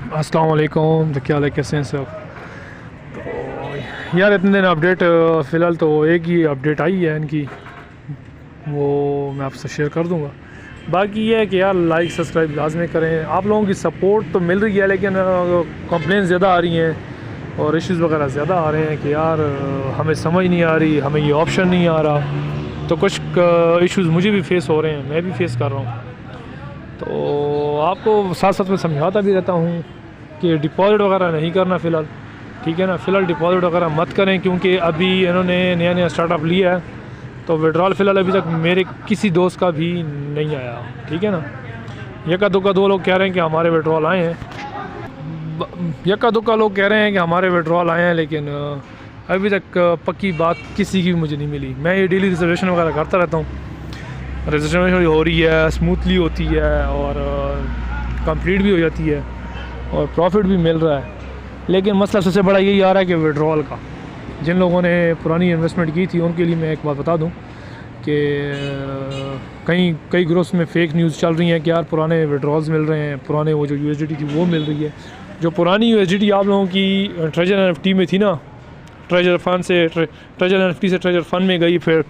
अस्सलाम वालेकुम। तो क्या हाल है, कैसे हैं सब? तो यार इतने दिन अपडेट फ़िलहाल तो एक ही अपडेट आई है इनकी, वो मैं आपसे शेयर कर दूंगा। बाकी ये है कि यार लाइक सब्सक्राइब लाजमी करें। आप लोगों की सपोर्ट तो मिल रही है, लेकिन कंप्लेंट ज़्यादा आ रही हैं और इश्यूज़ वगैरह ज़्यादा आ रहे हैं कि यार हमें समझ नहीं आ रही, हमें ये ऑप्शन नहीं आ रहा। तो कुछ इश्यूज़ मुझे भी फेस हो रहे हैं, मैं भी फेस कर रहा हूँ। तो आपको साथ साथ में समझाता भी रहता हूँ कि डिपॉज़िट वगैरह नहीं करना फ़िलहाल, ठीक है ना। फ़िलहाल डिपॉज़िट वगैरह मत करें, क्योंकि अभी इन्होंने नया नया स्टार्टअप लिया है। तो विड्रॉल फ़िलहाल अभी तक मेरे किसी दोस्त का भी नहीं आया, ठीक है ना। यक्का दुक्का दो लोग कह रहे हैं कि हमारे विड्रॉल आए हैं, यक्का दुक्का लोग कह रहे हैं कि हमारे विड्रॉल आए हैं, लेकिन अभी तक पक्की बात किसी की भी मुझे नहीं मिली। मैं ये डेली रिजर्वेशन वगैरह करता रहता हूँ, रिजर्वेशन हो रही है, स्मूथली होती है और कंप्लीट भी हो जाती है और प्रॉफिट भी मिल रहा है। लेकिन मसला सबसे बड़ा यही आ रहा है कि विड्रॉल का। जिन लोगों ने पुरानी इन्वेस्टमेंट की थी उनके लिए मैं एक बात बता दूं कि कई ग्रुप्स में फ़ेक न्यूज़ चल रही हैं कि यार पुराने विड्रॉल्स मिल रहे हैं, पुराने वो जो यूएसडीटी थी वो मिल रही है। जो पुरानी यूएसडीटी आप लोगों की ट्रेजर एनएफटी में थी ना, ट्रेजर फंड से ट्रेजर एनएफटी से ट्रेजर फंड में गई, फिर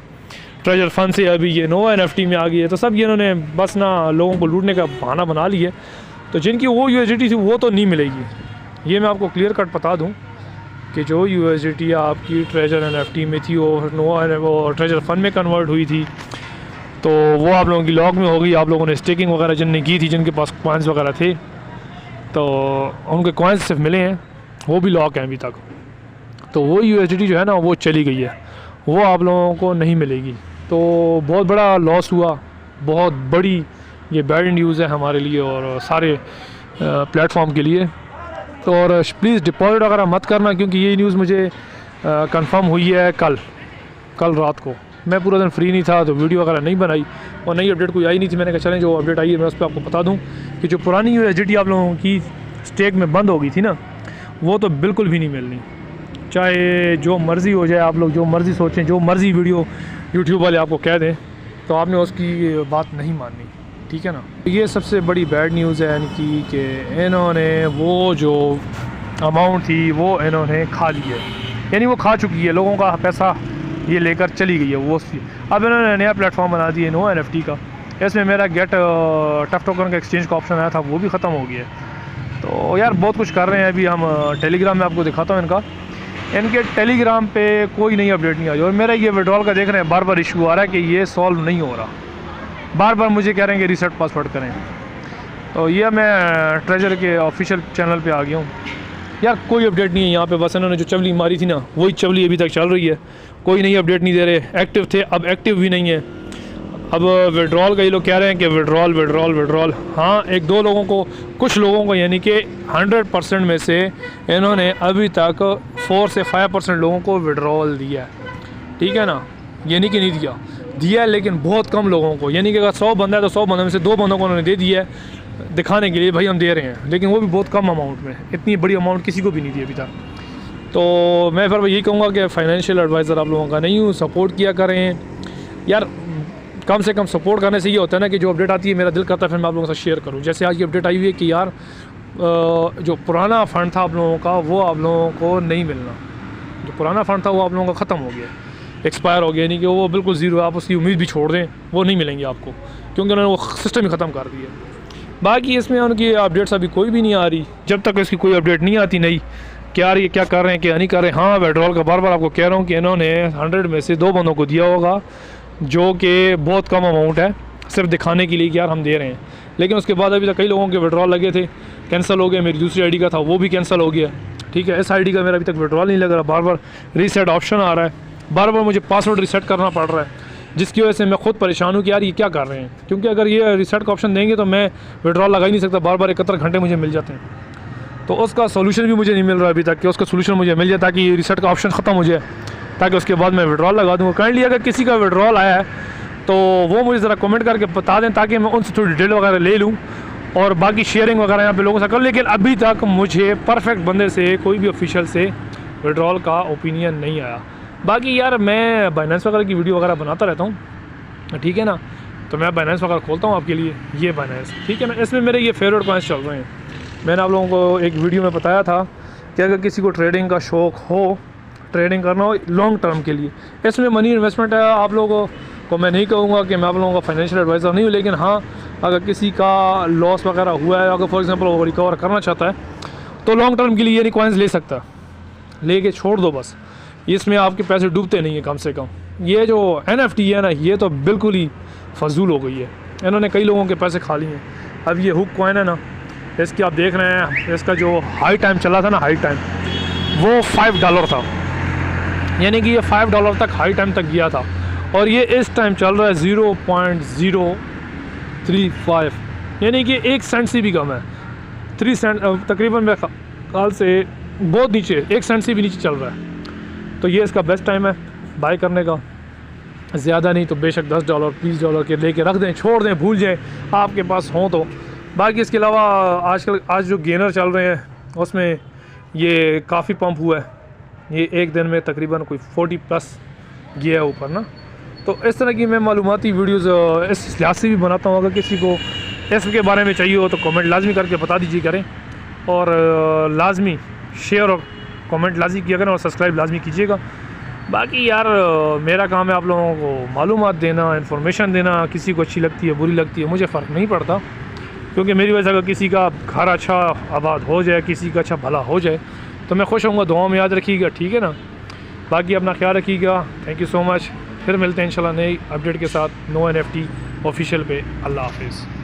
ट्रेजर फंड से अभी ये नोवा एनएफटी में आ गई है। तो सब ये इन्होंने बस ना लोगों को लूटने का बहाना बना लिया। तो जिनकी वो यूएसडीटी थी वो तो नहीं मिलेगी। ये मैं आपको क्लियर कट बता दूं कि जो यूएसडीटी आपकी ट्रेजर एनएफटी में थी वो ट्रेजर फंड में कन्वर्ट हुई थी, तो वो आप लोगों की लॉक में हो गई। आप लोगों ने स्टेकिंग वगैरह जिनने की थी, जिनके पास कॉइन्स वगैरह थे, तो उनके कॉइन्स सिर्फ मिले हैं, वो भी लॉक हैं अभी तक। तो वो यूएसडीटी जो है ना वो चली गई है, वो आप लोगों को नहीं मिलेगी। तो बहुत बड़ा लॉस हुआ, बहुत बड़ी ये बैड न्यूज़ है हमारे लिए और सारे प्लेटफॉर्म के लिए। तो और प्लीज़ डिपॉजिट वगैरह मत करना, क्योंकि ये न्यूज़ मुझे कंफर्म हुई है कल रात को। मैं पूरा दिन फ्री नहीं था तो वीडियो वगैरह नहीं बनाई और नई अपडेट कोई आई नहीं थी। मैंने कहा चलें जो अपडेट आई है मैं उस पर आपको बता दूं कि जो पुरानी यूएसडीटी आप लोगों की स्टेक में बंद हो गई थी ना, वो तो बिल्कुल भी नहीं मिलनी। चाहे जो मर्ज़ी हो जाए, आप लोग जो मर्ज़ी सोचें, जो मर्ज़ी वीडियो यूट्यूब वाले आपको कह दें, तो आपने उसकी बात नहीं माननी, ठीक है ना। ये सबसे बड़ी बैड न्यूज़ है इनकी कि इन्होंने वो जो अमाउंट थी वो इन्होंने खा ली है, यानी वो खा चुकी है, लोगों का पैसा ये लेकर चली गई है वो। अब इन्होंने नया प्लेटफॉर्म बना दिया नो एनएफटी का। इसमें मेरा गेट टफ टोकन का एक्सचेंज का ऑप्शन आया था, वो भी ख़त्म हो गया है। तो यार बहुत कुछ कर रहे हैं अभी हम। टेलीग्राम में आपको दिखाता हूँ इनके टेलीग्राम पे कोई नई अपडेट नहीं आई। और मेरा ये विड्रॉल का देख रहे हैं बार बार इशू आ रहा है कि ये सॉल्व नहीं हो रहा, बार बार मुझे कह रहे हैं कि रीसेट पासवर्ड करें। तो ये मैं ट्रेजर के ऑफिशियल चैनल पे आ गया हूँ। यार कोई अपडेट नहीं है यहाँ पे, बस इन्होंने जो चवली मारी थी ना वही चवली अभी तक चल रही है, कोई नई अपडेट नहीं दे रहे। एक्टिव थे, अब एक्टिव भी नहीं है। अब विड्रॉल का ये लोग कह रहे हैं कि विड्रॉल। हाँ, एक दो लोगों को, कुछ लोगों को, यानी कि 100% में से इन्होंने अभी तक 4 से 5% लोगों को विड्रॉल दिया है, ठीक है ना। यानी कि नहीं दिया है, लेकिन बहुत कम लोगों को। यानी कि अगर 100 बंदा है तो 100 बंदों में से 2 बंदों को उन्होंने दे दिया है दिखाने के लिए भाई हम दे रहे हैं, लेकिन वो भी बहुत कम अमाउंट में। इतनी बड़ी अमाउंट किसी को भी नहीं दी अभी तक। तो मैं फिर यही कहूँगा कि फ़ाइनेंशियल एडवाइज़र आप लोगों का नहीं हूँ, सपोर्ट किया करें यार। कम से कम सपोर्ट करने से ये होता है ना कि जो अपडेट आती है मेरा दिल करता है फिर मैं आप लोगों के साथ शेयर करूँ। जैसे आज की अपडेट आई हुई है कि यार जो पुराना फ़ंड था आप लोगों का वो आप लोगों को नहीं मिलना। जो पुराना फ़ंड था वो आप लोगों का ख़त्म हो गया, एक्सपायर हो गया, यानी कि वो बिल्कुल ज़ीरो है। आप उसकी उम्मीद भी छोड़ दें, वो नहीं मिलेंगे आपको, क्योंकि उन्होंने वो सिस्टम ही ख़त्म कर दिया। बाकी इसमें उनकी अपडेट्स अभी कोई भी नहीं आ रही। जब तक इसकी कोई अपडेट नहीं आती नहीं कि यार ये क्या कर रहे हैं क्या नहीं कर रहे हैं। हाँ, विड्रॉल का बार बार आपको कह रहा हूँ कि इन्होंने 100 में से 2 बंदों को दिया होगा, जो कि बहुत कम अमाउंट है, सिर्फ दिखाने के लिए कि यार हम दे रहे हैं। लेकिन उसके बाद अभी तक कई लोगों के विड्रॉल लगे थे, कैंसिल हो गए। मेरी दूसरी आईडी का था वो भी कैंसिल हो गया, ठीक है। इस आईडी का मेरा अभी तक विड्रॉल नहीं लग रहा, बार बार रीसेट ऑप्शन आ रहा है, बार बार मुझे पासवर्ड रीसेट करना पड़ रहा है, जिसकी वजह से मैं खुद परेशान हूँ कि यार ये क्या कर रहे हैं। क्योंकि अगर ये रीसेट का ऑप्शन देंगे तो मैं विड्रॉल लगा ही नहीं सकता, बार बार 71 घंटे मुझे मिल जाते हैं। तो उसका सोल्यूशन भी मुझे नहीं मिल रहा अभी तक कि उसका सोल्यूशन मुझे मिल जाए ताकि रीसेट का ऑप्शन ख़त्म हो जाए, ताकि उसके बाद मैं विड्रॉल लगा दूँगा। काइंडली अगर किसी का विड्रॉल आया है तो वो मुझे ज़रा कमेंट करके बता दें, ताकि मैं उनसे थोड़ी डिटेल वगैरह ले लूँ और बाकी शेयरिंग वगैरह यहाँ पे लोगों से कर। लेकिन अभी तक मुझे परफेक्ट बंदे से, कोई भी ऑफिशियल से विड्रॉल का ओपिनियन नहीं आया। बाकी यार मैं बाइनेंस वगैरह की वीडियो वगैरह बनाता रहता हूँ, ठीक है ना। तो मैं बाइनेंस वगैरह खोलता हूँ आपके लिए, ये बाइनेंस, ठीक है ना। इसमें मेरे ये फेवरेट कॉइन्स चल रहे हैं। मैंने आप लोगों को एक वीडियो में बताया था कि अगर किसी को ट्रेडिंग का शौक़ हो, ट्रेडिंग करना हो लॉन्ग टर्म के लिए, इसमें मनी इन्वेस्टमेंट है। आप लोगों को मैं नहीं कहूँगा कि मैं आप लोगों का फाइनेंशियल एडवाइज़र नहीं हूँ, लेकिन हाँ, अगर किसी का लॉस वगैरह हुआ है, अगर फॉर एग्जांपल वो रिकवर करना चाहता है, तो लॉन्ग टर्म के लिए ये कॉइन्स ले सकता, लेके छोड़ दो बस। इसमें आपके पैसे डूबते नहीं हैं कम से कम। ये जो NFT है ना, ये तो बिल्कुल ही फजूल हो गई है, इन्होंने कई लोगों के पैसे खा लिए हैं। अब ये हुक कॉइन है ना, इसकी आप देख रहे हैं, इसका जो हाई टाइम चला था ना, हाई टाइम वो $5 था, यानी कि ये $5 तक हाई टाइम तक गया था, और ये इस टाइम चल रहा है 0.035, यानी कि 1 सेंट से भी कम है। 3 सेंट तकरीबन मेरे ख्याल से बहुत नीचे, 1 सेंट से भी नीचे चल रहा है। तो ये इसका बेस्ट टाइम है बाय करने का। ज़्यादा नहीं तो बेशक $10 $20 के लेके रख दें, छोड़ दें, भूल जाएं आपके पास हों तो। बाकी इसके अलावा आज जो गेनर चल रहे हैं उसमें ये काफ़ी पंप हुआ है, ये एक दिन में तकरीबन कोई 40+ गया है ऊपर ना। तो इस तरह की मैं मालूमाती वीडियोस इस लिहाज से भी बनाता हूँ। अगर किसी को इसके बारे में चाहिए हो तो कमेंट लाजमी करके बता दीजिए करें, और लाजमी शेयर और कमेंट लाजमी किया करें, और सब्सक्राइब लाजमी कीजिएगा। बाकी यार मेरा काम है आप लोगों को मालूमात देना, इन्फॉर्मेशन देना। किसी को अच्छी लगती है, बुरी लगती है, मुझे फ़र्क नहीं पड़ता, क्योंकि मेरी वजह से अगर किसी का घर अच्छा आबाद हो जाए, किसी का अच्छा भला हो जाए, तो मैं खुश होऊंगा। दुआ में याद रखिएगा, ठीक है ना। बाकी अपना ख्याल रखिएगा। Thank you so much. फिर मिलते हैं इंशाल्लाह नई अपडेट के साथ नो NFT ऑफिशियल पे। अल्लाह हाफिज़।